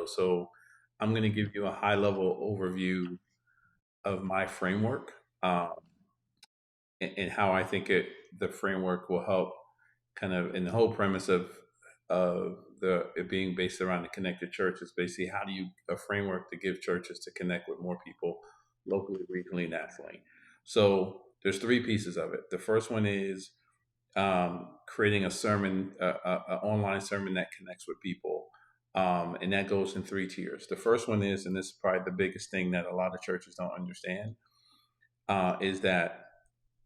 video. So I'm going to give you a high level overview of my framework, um, and how I think the framework will help kind of, and the whole premise of the it being based around the connected church is basically how do you a framework to give churches to connect with more people locally, regionally, nationally. So there's three pieces of it. The first one is creating a sermon, online sermon that connects with people. And that goes in three tiers. The first one is, and this is probably the biggest thing that a lot of churches don't understand, is that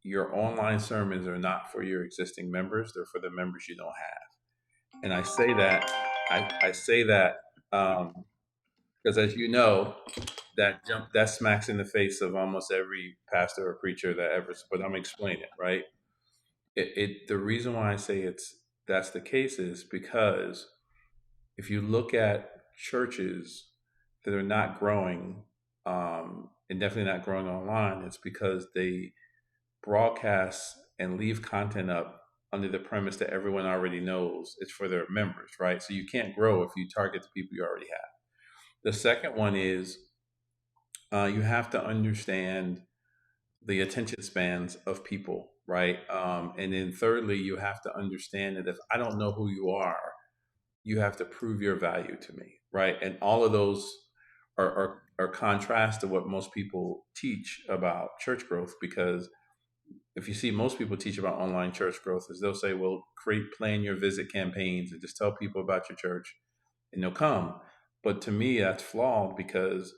your online sermons are not for your existing members; they're for the members you don't have. And I say that because, as you know, that smacks in the face of almost every pastor or preacher that ever. But I'm explaining it, right. The reason why I say that's the case is because if you look at churches that are not growing, and definitely not growing online, it's because they broadcast and leave content up under the premise that everyone already knows it's for their members, right? So you can't grow if you target the people you already have. The second one is you have to understand the attention spans of people, right? And then thirdly, you have to understand that if I don't know who you are, you have to prove your value to me, right? And all of those are contrast to what most people teach about church growth, because if you see most people teach about online church growth is they'll say, well, plan your visit campaigns and just tell people about your church and they'll come. But to me, that's flawed, because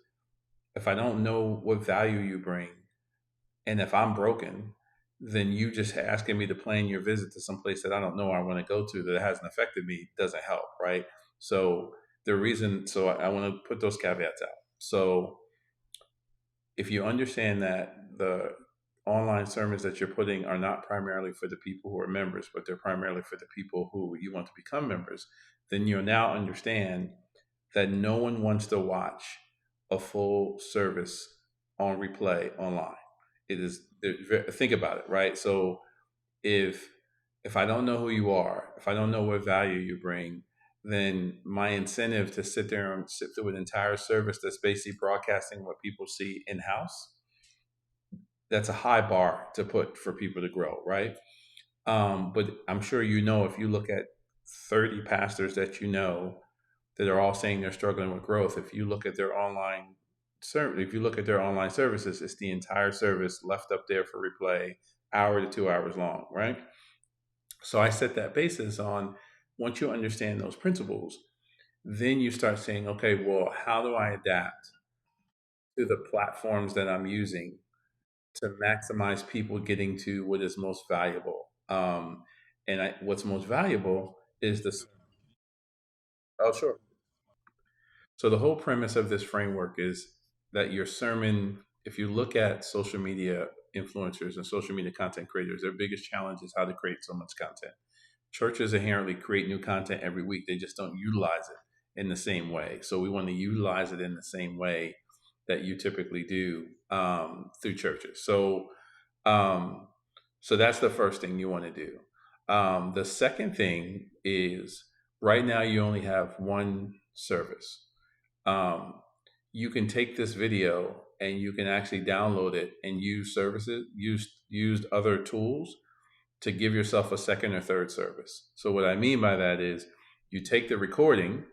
if I don't know what value you bring, and if I'm broken, then you just asking me to plan your visit to some place that I don't know I want to go to that hasn't affected me doesn't help, right? So so I want to put those caveats out. So if you understand that the online sermons that you're putting are not primarily for the people who are members, but they're primarily for the people who you want to become members, then you'll now understand that no one wants to watch a full service on replay online. Think about it, right? So if if I don't know who you are, if I don't know what value you bring, then my incentive to sit there and sit through an entire service that's basically broadcasting what people see in house, that's a high bar to put for people to grow, right? But I'm sure you know, if you look at 30 pastors that you know that are all saying they're struggling with growth, if you look at their online if you look at their online services, it's the entire service left up there for replay, hour to 2 hours long, right? So I set that basis on, once you understand those principles, then you start saying, okay, well, how do I adapt to the platforms that I'm using to maximize people getting to what is most valuable? What's most valuable is this. Oh, sure. So the whole premise of this framework is that your sermon, if you look at social media influencers and social media content creators, their biggest challenge is how to create so much content. Churches inherently create new content every week. They just don't utilize it in the same way. So we want to utilize it in the same way that you typically do, through churches. Um, so that's the first thing you want to do. The second thing is, right now you only have one service. Um, you can take this video and you can actually download it and use other tools to give yourself a second or third service. So what I mean by that is, you take the recording,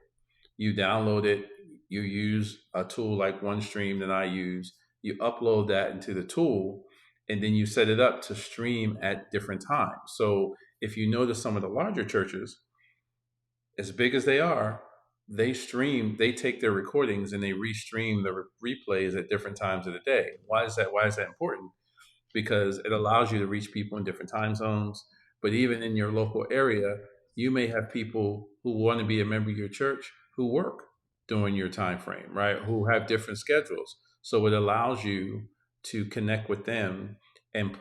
you download it, you use a tool like Onestream that I use, you upload that into the tool, and then you set it up to stream at different times. So if you notice, some of the larger churches, as big as they are, they take their recordings and they restream the replays at different times of the day. Why is that? Why is that important? Because it allows you to reach people in different time zones. But even in your local area, you may have people who want to be a member of your church who work during your time frame, right? Who have different schedules. So it allows you to connect with them and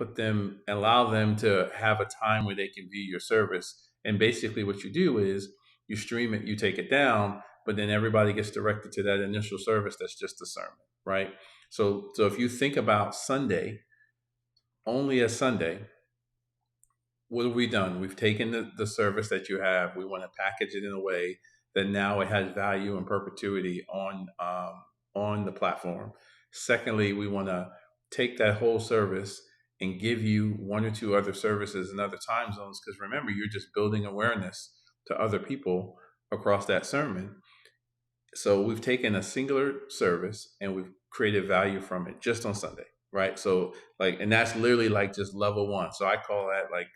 allow them to have a time where they can view your service. And basically what you do is you stream it, you take it down, but then everybody gets directed to that initial service that's just a sermon, right? So if you think about Sunday only as Sunday, what have we done? We've taken the service that you have. We want to package it in a way that now it has value and perpetuity on the platform. Secondly, we want to take that whole service and give you one or two other services in other time zones, because remember, you're just building awareness to other people across that sermon. So we've taken a singular service and we've created value from it just on Sunday, right? So like, and that's literally like just level one. So I call that like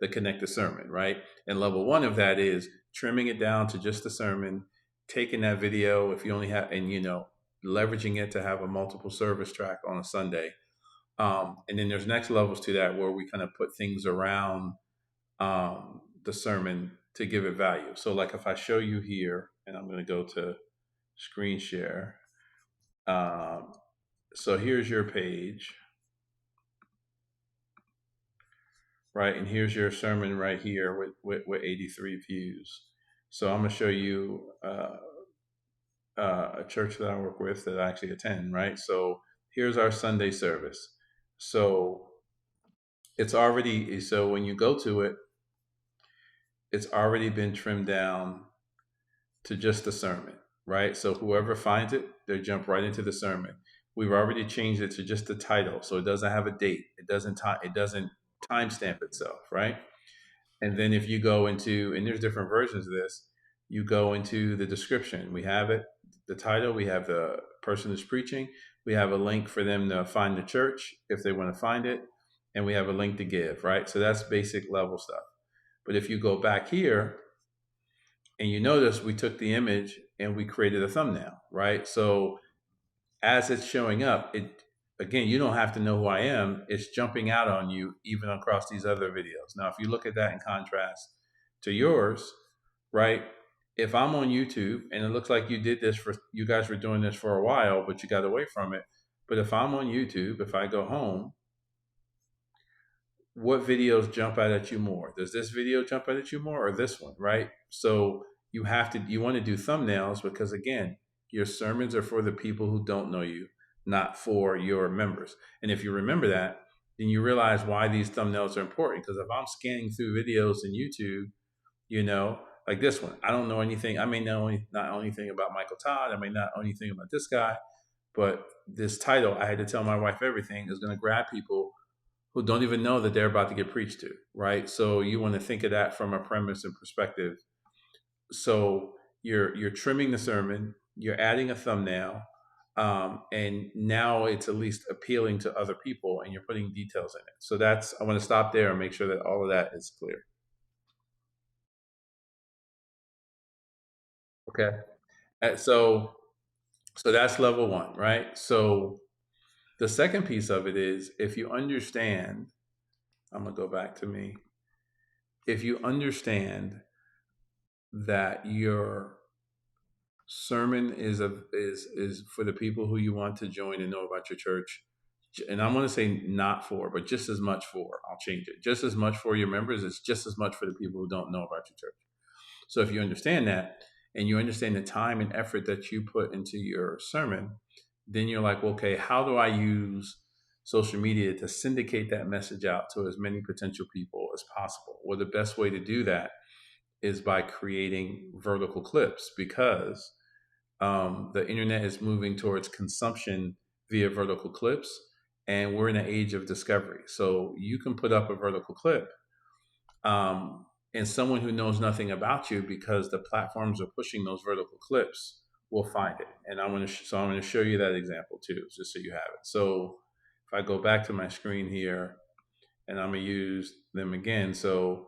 the connected sermon, right? And level one of that is trimming it down to just the sermon, taking that video if you only have, and leveraging it to have a multiple service track on a Sunday. And then there's next levels to that where we kind of put things around the sermon to give it value. So like if I show you here, and I'm going to go to screen share. So here's your page, right? And here's your sermon right here with 83 views. So I'm going to show you a church that I work with that I actually attend, right? So here's our Sunday service. So it's already, so when you go to it, it's already been trimmed down to just the sermon, right? So whoever finds it, they jump right into the sermon. We've already changed it to just the title, so it doesn't have a date. It doesn't timestamp itself, right? And then if you go into, and there's different versions of this, you go into the description. We have it, the title, we have the person who's preaching, we have a link for them to find the church if they want to find it, and we have a link to give, right? So that's basic level stuff. But if you go back here, and you notice we took the image and we created a thumbnail, right? So as it's showing up, it, again, you don't have to know who I am. It's jumping out on you even across these other videos. Now, if you look at that in contrast to yours, right? If I'm on YouTube and it looks like you did this for, you guys were doing this for a while, but you got away from it. But if I'm on YouTube, if I go home, what videos jump out at you more? Does this video jump out at you more or this one, right? So you want to do thumbnails because, again, your sermons are for the people who don't know you, not for your members. And if you remember that, then you realize why these thumbnails are important. Because if I'm scanning through videos in YouTube, like this one, I don't know anything. I may not anything about Michael Todd. I may not know anything about this guy, but this title, I had to tell my wife everything, is going to grab people who don't even know that they're about to get preached to, right? So you want to think of that from a premise and perspective. So you're trimming the sermon, you're adding a thumbnail, and now it's at least appealing to other people, and you're putting details in it. So I want to stop there and make sure that all of that is clear. Okay. So that's level one, right? So the second piece of it is, if you understand, I'm gonna go back to me. If you understand that your sermon is for the people who you want to join and know about your church, and I'm going to say not for, but just as much for, I'll change it, just as much for your members, it's just as much for the people who don't know about your church. So if you understand that, and you understand the time and effort that you put into your sermon, then you're like, okay, how do I use social media to syndicate that message out to as many potential people as possible? Well, the best way to do that is by creating vertical clips, because the internet is moving towards consumption via vertical clips, and we're in an age of discovery. So you can put up a vertical clip, and someone who knows nothing about you, because the platforms are pushing those vertical clips, will find it. And I'm going to show you that example too, just so you have it. So if I go back to my screen here, and I'm going to use them again. So,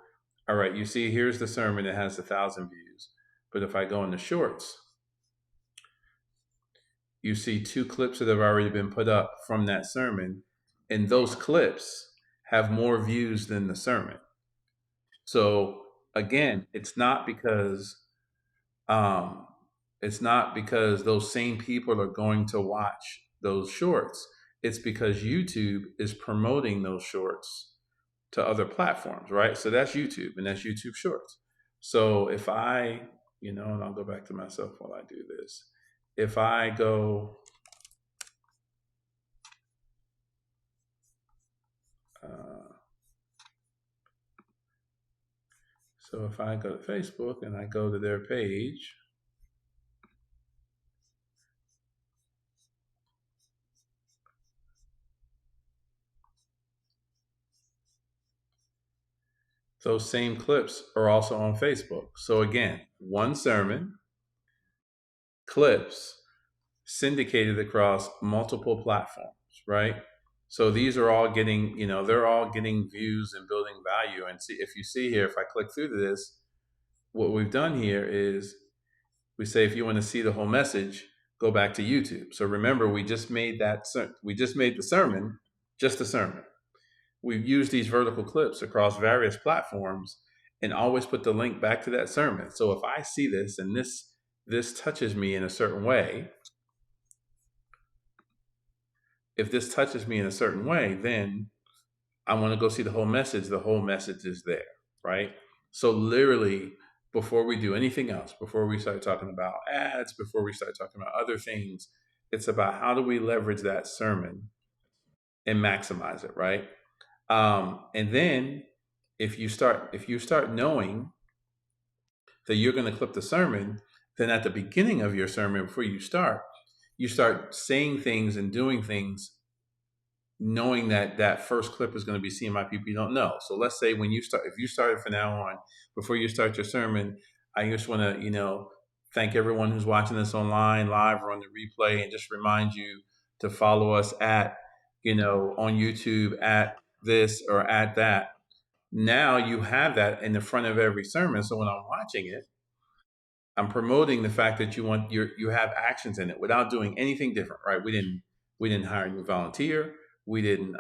all right, you see here's the sermon that has 1,000 views. But if I go into shorts, you see 2 clips that have already been put up from that sermon, and those clips have more views than the sermon. So again, it's not because those same people are going to watch those shorts. It's because YouTube is promoting those shorts to other platforms, right? So that's YouTube, and that's YouTube Shorts. So if I, and I'll go back to myself while I do this. If I go, so if I go to Facebook and I go to their page, Those same clips are also on Facebook. So again, one sermon, clips syndicated across multiple platforms, right? So these are all getting, they're all getting views and building value. And see, if you see here, if I click through to this, what we've done here is we say, if you want to see the whole message, go back to YouTube. So remember, we just made the sermon, just a sermon. We've used these vertical clips across various platforms and always put the link back to that sermon. So if I see this and this touches me in a certain way, then I want to go see the whole message. The whole message is there, right? So literally, before we do anything else, before we start talking about ads, before we start talking about other things, it's about how do we leverage that sermon and maximize it, right? And then if you start knowing that you're going to clip the sermon, then at the beginning of your sermon, before you start saying things and doing things knowing that that first clip is going to be seen by people you don't know. So let's say if you started from now on, before you start your sermon, I just want to, thank everyone who's watching this online, live, or on the replay, and just remind you to follow us at, on YouTube at this or at that. Now you have that in the front of every sermon. So when I'm watching it, I'm promoting the fact that you have actions in it without doing anything different, right? We didn't hire a new volunteer. We didn't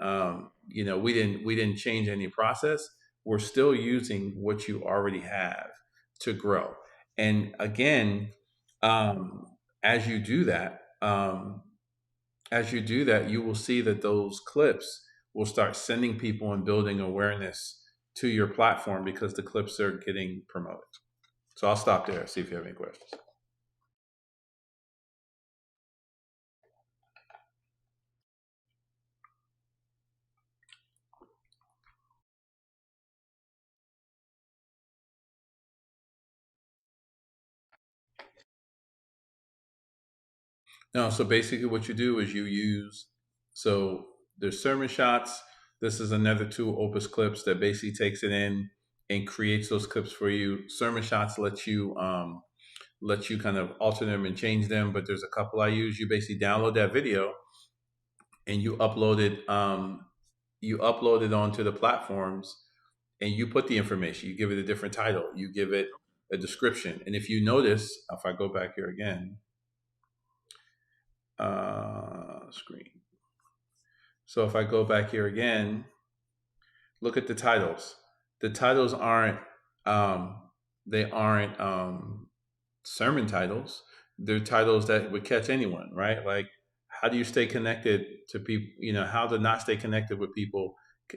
we didn't change any process. We're still using what you already have to grow. And again, as you do that, you will see that those clips will start sending people and building awareness to your platform because the clips are getting promoted. So I'll stop there, see if you have any questions. No, so basically what you do is so there's sermon shots. This is another tool, Opus Clips, that basically takes it in and creates those clips for you. Sermon shots let you kind of alter them and change them, but there's a couple I use. You basically download that video and you upload it onto the platforms and you put the information. You give it a different title. You give it a description. And if you notice, if I go back here again, screen. So if I go back here again, look at the titles. The titles aren't sermon titles. They're titles that would catch anyone, right? Like, how do you stay connected to people? How to not stay connected with people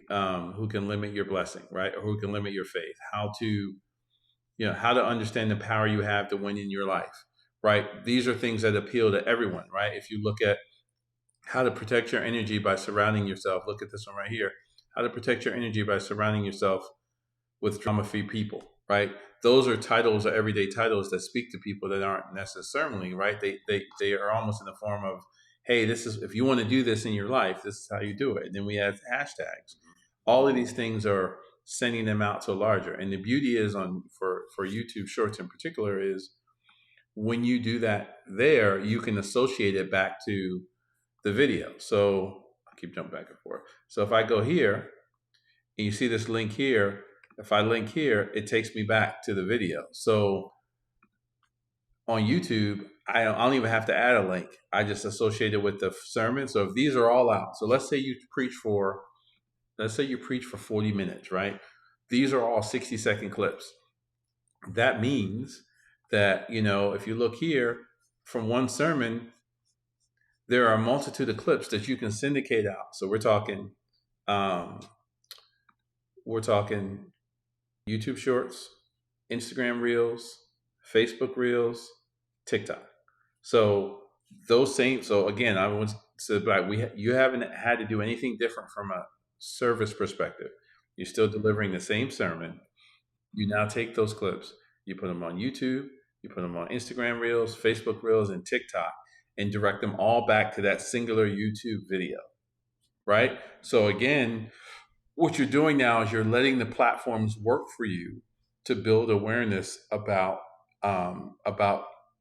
who can limit your blessing, right? Or who can limit your faith. How to understand the power you have to win in your life, right? These are things that appeal to everyone, right? If you look at how to protect your energy by surrounding yourself, look at this one right here. How to protect your energy by surrounding yourself with trauma-free people, right? Those are titles, or everyday titles that speak to people that aren't necessarily, right? They are almost in the form of, hey, this is, if you want to do this in your life, this is how you do it. And then we have hashtags. All of these things are sending them out to larger. And the beauty is for YouTube Shorts in particular is when you do that there, you can associate it back to the video. So I keep jumping back and forth. So if I go here and you see this link here, if I link here, it takes me back to the video. So on YouTube, I don't even have to add a link. I just associate it with the sermon. So if these are all out, so let's say you preach for 40 minutes, right? These are all 60-second clips. That means that, if you look here from one sermon, there are a multitude of clips that you can syndicate out. So we're talking YouTube Shorts, Instagram Reels, Facebook Reels, TikTok. So so again, I want to like you haven't had to do anything different from a service perspective. You're still delivering the same sermon. You now take those clips, you put them on YouTube, you put them on Instagram Reels, Facebook Reels, and TikTok, and direct them all back to that singular YouTube video, right? So again, what you're doing now is you're letting the platforms work for you to build awareness about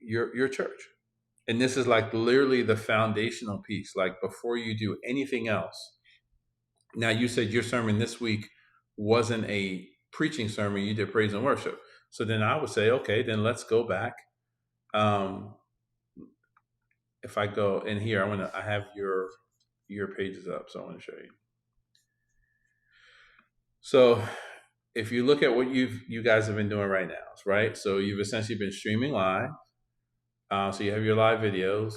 your church. And this is like literally the foundational piece. Like before you do anything else. Now you said your sermon this week wasn't a preaching sermon; you did praise and worship. So then I would say, okay, then let's go back. Um, if I go in here, I have your pages up, so I want to show you. So if you look at what you guys have been doing right now, right? So you've essentially been streaming live. So you have your live videos.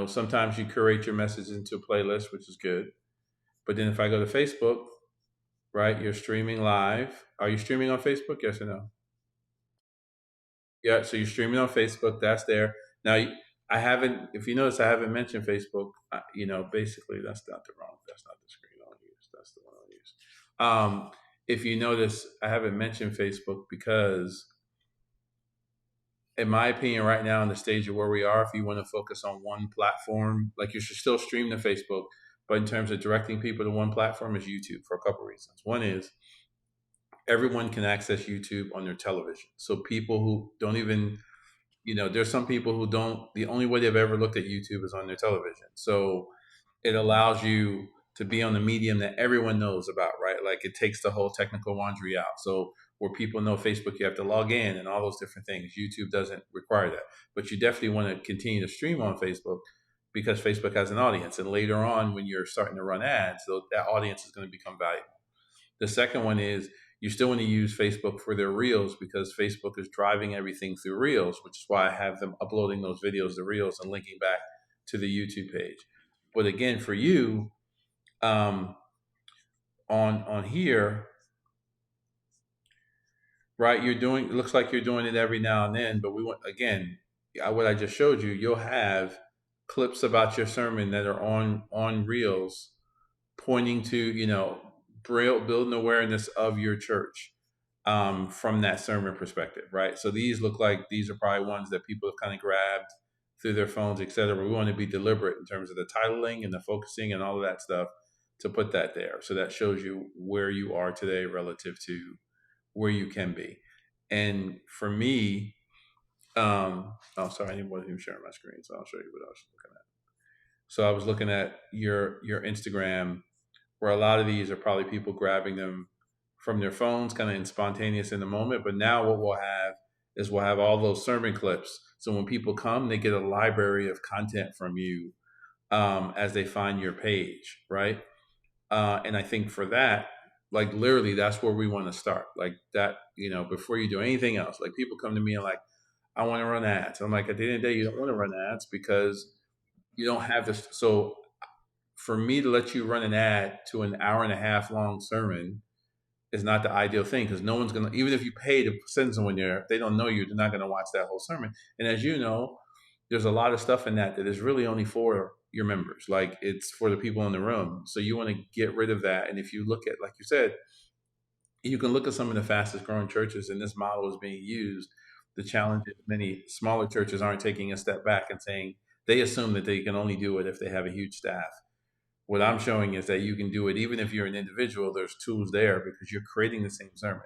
Sometimes you curate your message into a playlist, which is good. But then if I go to Facebook, right, you're streaming live. Are you streaming on Facebook? Yes or no? Yeah. So you're streaming on Facebook. That's there. Now, I haven't. If you notice, I haven't mentioned Facebook. Basically, That's not the screen I'll use. That's the one I'll use. If you notice, I haven't mentioned Facebook because, in my opinion, right now in the stage of where we are, if you want to focus on one platform, like you should still stream to Facebook, but in terms of directing people to one platform is YouTube for a couple of reasons. One is everyone can access YouTube on their television. So people who don't even, there's some people who don't, the only way they've ever looked at YouTube is on their television. So it allows you to be on the medium that everyone knows about, right? Like it takes the whole technical laundry out. So where people know Facebook, you have to log in and all those different things. YouTube doesn't require that, but you definitely want to continue to stream on Facebook because Facebook has an audience. And later on, when you're starting to run ads, so that audience is going to become valuable. The second one is you still want to use Facebook for their reels because Facebook is driving everything through reels, which is why I have them uploading those videos to reels and linking back to the YouTube page. But again, for you, um, on here, right? You're doing. It looks like you're doing it every now and then. But we want again, what I just showed you. You'll have clips about your sermon that are on reels, pointing to building awareness of your church from that sermon perspective, right? So these are probably ones that people have kind of grabbed through their phones, etc. We want to be deliberate in terms of the titling and the focusing and all of that stuff to put that there. So that shows you where you are today relative to where you can be. And for me, oh, sorry, I wasn't even sharing my screen, so I'll show you what I was looking at. So I was looking at your Instagram, where a lot of these are probably people grabbing them from their phones, kind of in spontaneous in the moment. But now what we'll have is we'll have all those sermon clips. So when people come, they get a library of content from you as they find your page, right? And I think for that, like literally, that's where we want to start. Like that, before you do anything else. Like people come to me and like, I want to run ads. I'm like, at the end of the day, you don't want to run ads because you don't have this. So for me to let you run an ad to an hour and a half long sermon is not the ideal thing because no one's gonna, even if you pay to send someone there, if they don't know you, they're not gonna watch that whole sermon. And as you know, there's a lot of stuff in that is really only for your members. Like it's for the people in the room. So you want to get rid of that. And if you look at, like you said, you can look at some of the fastest growing churches and this model is being used. The challenge is many smaller churches aren't taking a step back and saying they assume that they can only do it if they have a huge staff. What I'm showing is that you can do it even if you're an individual. There's tools there because you're creating the same sermon.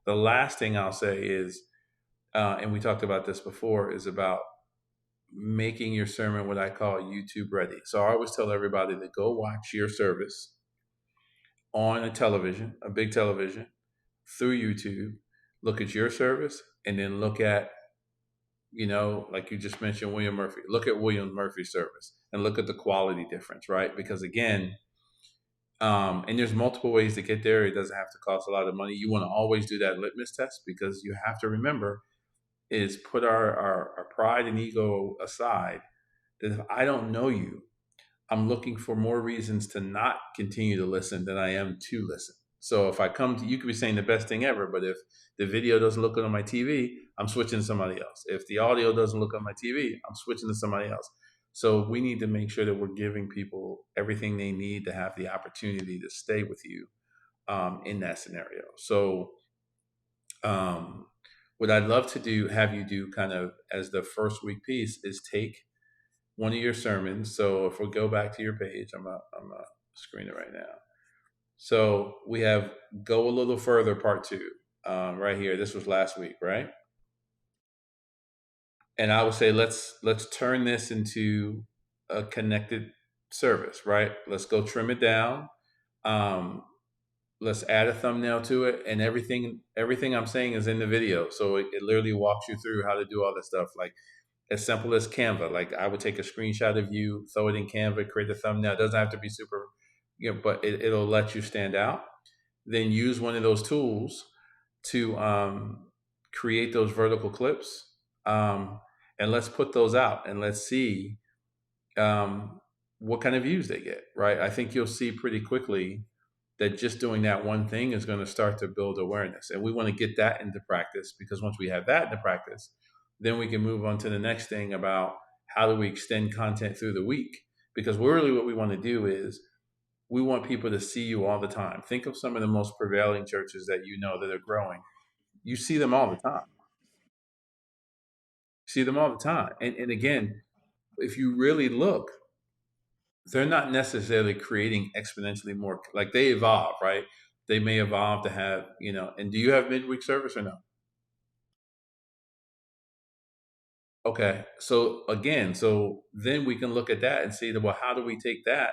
The last thing I'll say is, and we talked about this before, is about making your sermon what I call YouTube ready. So I always tell everybody to go watch your service on a television, a big television, through YouTube. Look at your service, and then look at, like you just mentioned, William Murphy. Look at William Murphy's service and look at the quality difference, right? Because again, and there's multiple ways to get there. It doesn't have to cost a lot of money. You want to always do that litmus test because you have to remember is put our pride and ego aside. That if I don't know you, I'm looking for more reasons to not continue to listen than I am to listen. So if I come to you, could be saying the best thing ever, but if the video doesn't look good on my TV, I'm switching to somebody else. If the audio doesn't look on my TV, I'm switching to somebody else. So we need to make sure that we're giving people everything they need to have the opportunity to stay with you in that scenario. So um, what I'd love to have you do kind of as the first week piece is take one of your sermons. So if we go back to your page, I'm a screen it right now. So we have go a little further, part two, right here. This was last week, right? And I would say let's turn this into a connected service, right? Let's go trim it down. Um, let's add a thumbnail to it, and everything I'm saying is in the video, so it literally walks you through how to do all this stuff, like as simple as Canva. Like I would take a screenshot of you, throw it in Canva, create a thumbnail. It doesn't have to be super, but it'll let you stand out. Then use one of those tools to create those vertical clips, um, and let's put those out and let's see um, what kind of views they get. Right? I think you'll see pretty quickly that just doing that one thing is going to start to build awareness, and we want to get that into practice, because once we have that into practice, then we can move on to the next thing about how do we extend content through the week. Because really what we want to do is we want people to see you all the time. Think of some of the most prevailing churches that you know that are growing. You see them all the time. See them all the time. And again, if you really look, they're not necessarily creating exponentially more. Like they evolve, right? They may evolve to have, and do you have midweek service or no? Okay. So again, so then we can look at that and see that, well, how do we take that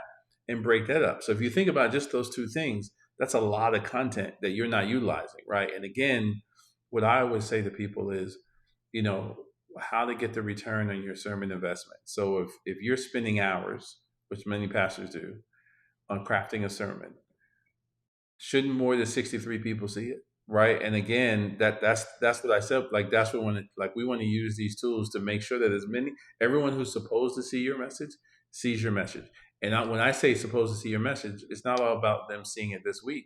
and break that up? So if you think about just those two things, that's a lot of content that you're not utilizing, right? And again, what I always say to people is, you know, how to get the return on your sermon investment. So if you're spending hours, which many pastors do, on crafting a sermon, shouldn't more than 63 people see it, right? And again, that's what I said. Like that's what like we want to use these tools to make sure that as many everyone who's supposed to see your message sees your message. And when I say supposed to see your message, it's not all about them seeing it this week.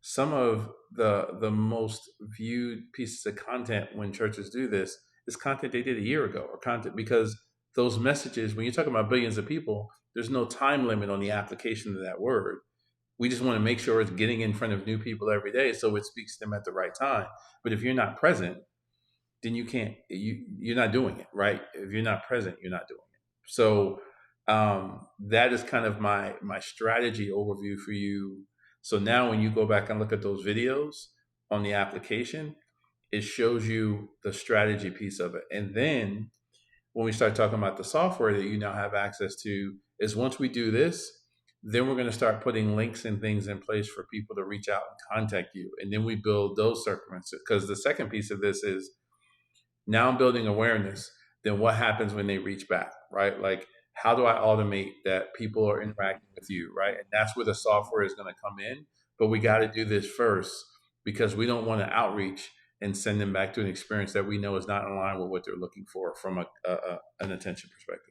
Some of the most viewed pieces of content when churches do this is content they did a year ago, or content because those messages, when you're talking about billions of people, there's no time limit on the application of that word. We just want to make sure it's getting in front of new people every day so it speaks to them at the right time. But if you're not present, then you're not doing it, right? If you're not present, you're not doing it. So that is kind of my strategy overview for you. So now when you go back and look at those videos on the application, it shows you the strategy piece of it. And then when we start talking about the software that you now have access to, is once we do this, then we're going to start putting links and things in place for people to reach out and contact you. And then we build those circumstances. Because the second piece of this is, now I'm building awareness. Then what happens when they reach back, right? Like, how do I automate that people are interacting with you, right? And that's where the software is going to come in. But we got to do this first, because we don't want to outreach and send them back to an experience that we know is not in line with what they're looking for from an attention perspective.